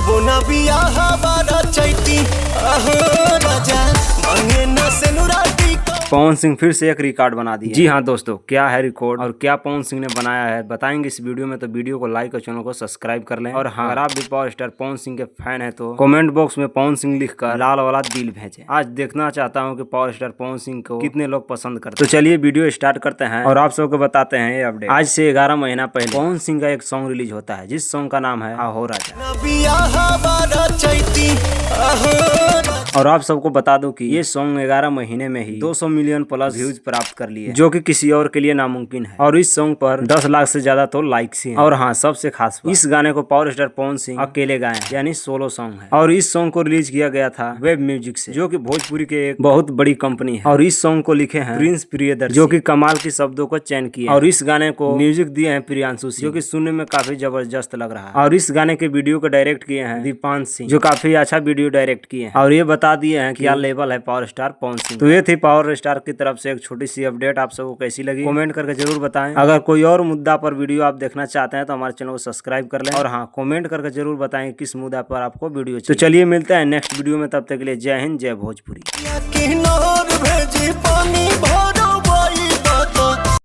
कबो ना बियाह बारा चैती आहो राजा मांगे ना सेनुराटी। पवन सिंह फिर से एक रिकॉर्ड बना दिया। जी हाँ दोस्तों, क्या है रिकॉर्ड और क्या पवन सिंह ने बनाया है बताएंगे इस वीडियो में। तो वीडियो को लाइक और चैनल को सब्सक्राइब कर लें। और हाँ, अगर आप भी पावर स्टार पवन सिंह के फैन है तो कमेंट बॉक्स में पवन सिंह लिखकर लाल वाला दिल भेजें। आज देखना चाहता हूँ कि पावर स्टार पवन सिंह को कितने लोग पसंद करते हैं। तो चलिए वीडियो स्टार्ट करते हैं और आप सबको बताते हैं ये अपडेट। आज से 11 महीना पहले पवन सिंह का एक सॉन्ग रिलीज होता है, जिस सॉन्ग का नाम है आहो राजा। और आप सबको बता दूं कि ये सॉन्ग 11 महीने में ही 200 मिलियन प्लस व्यूज प्राप्त कर लिए, जो कि किसी और के लिए नामुमकिन है। और इस सॉन्ग पर 10 लाख से ज्यादा तो लाइक्स हैं। और हाँ, सबसे खास बात, इस गाने को पावर स्टार पवन सिंह अकेले गाए, यानी सोलो सॉन्ग है। और इस सॉन्ग को रिलीज किया गया था वेब म्यूजिक से, जो कि भोजपुरी के एक बहुत बड़ी कंपनी है। और इस सॉन्ग को लिखे हैं प्रिंस प्रियदर्शी, जो कि कमाल के शब्दों को चयन किया। और इस गाने को म्यूजिक दिए हैं प्रियांशु सिंह, जो कि सुनने में काफी जबरदस्त लग रहा है। और इस गाने के वीडियो को डायरेक्ट किए हैं दीपांश सिंह, जो काफी अच्छा वीडियो डायरेक्ट किए हैं। और ये बता दिए हैं कि लेवल है पावर स्टार पवन सिंह। तो ये थी पावर स्टार की तरफ से एक छोटी सी अपडेट। आप सबको कैसी लगी कमेंट करके जरूर बताएं। अगर कोई और मुद्दा पर वीडियो आप देखना चाहते हैं तो हमारे चैनल को सब्सक्राइब कर लें। और हाँ, कमेंट करके जरूर बताएं किस मुद्दा पर आपको वीडियो चाहिए। तो चलिए मिलते हैं नेक्स्ट वीडियो में, तब तक के लिए जय हिंद जय भोजपुरी।